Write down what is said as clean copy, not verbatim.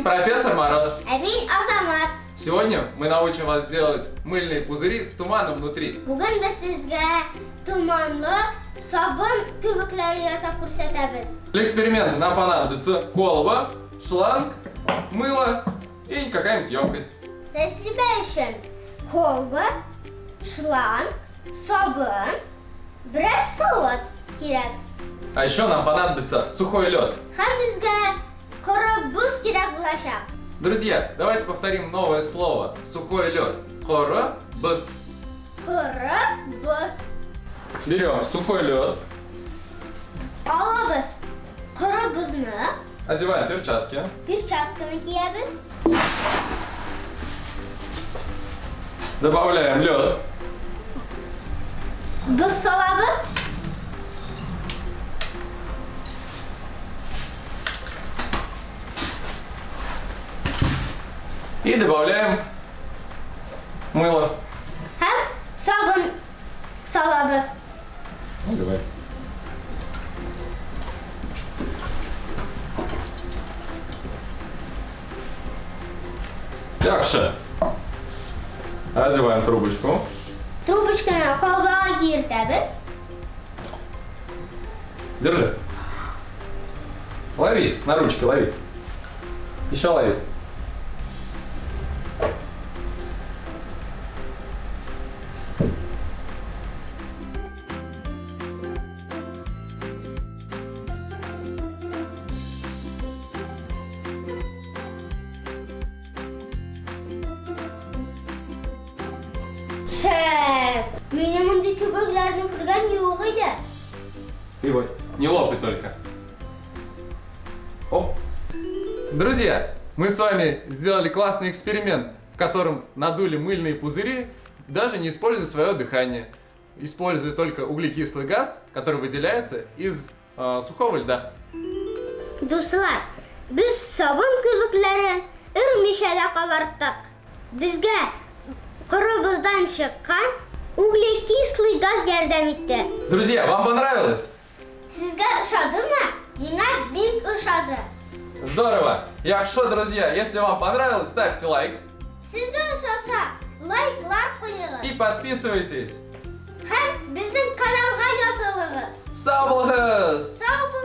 Мен профессор Мороз. Мен Азамат. Сегодня мы научим вас делать мыльные пузыри с туманом внутри. Bugun biz sizga tumanli sabun kubiklari yasab ko'rsatamiz. Для эксперимента нам понадобится колба, шланг, мыло и какая-нибудь емкость. Tajriba uchun kolba, shlang, sabun, birer soat kerak. А еще нам понадобится сухой лед. Ham bizga qora buz kerak bo'lashaq. Друзья, давайте повторим новое слово. Сухой лед. Хоро, быс. Qora buz. Берем сухой лед, Olamiz. Qora buzni, одеваем перчатки, perchatkani kiyamiz. добавляем лед, Buz solamiz. и добавляем мыло. Ham sabun solamiz. Ну, давай. Yaxshi. Одеваем трубочку. Трубочкani kolbaga kiritamiz. Держи. Лови, на ручке лови. Еще лови. Meni bunday kubiklarni ko'rgan yo'q edi. И вот, не лопай только. Оп. Друзья, мы с вами сделали классный эксперимент, в котором надули мыльные пузыри, даже не используя свое дыхание, используя только углекислый газ, который выделяется из сухого льда. Do'stlar, biz sabun kubiklarini irmishada qavartdik. Bizga qora buzdan chiqqan uglekislый gaz yordam etdi. Друзья, вам понравилось? Sizga yoqadimi? Menga bek yoqadi. Здорово! Yaxshi, друзья, если вам понравилось, ставьте лайк Sizga yoqsa, like'lar qo'ying. и подписывайтесь. Ham bizning kanalga yozilinglar. Sağ olun! Sog' bo'ling.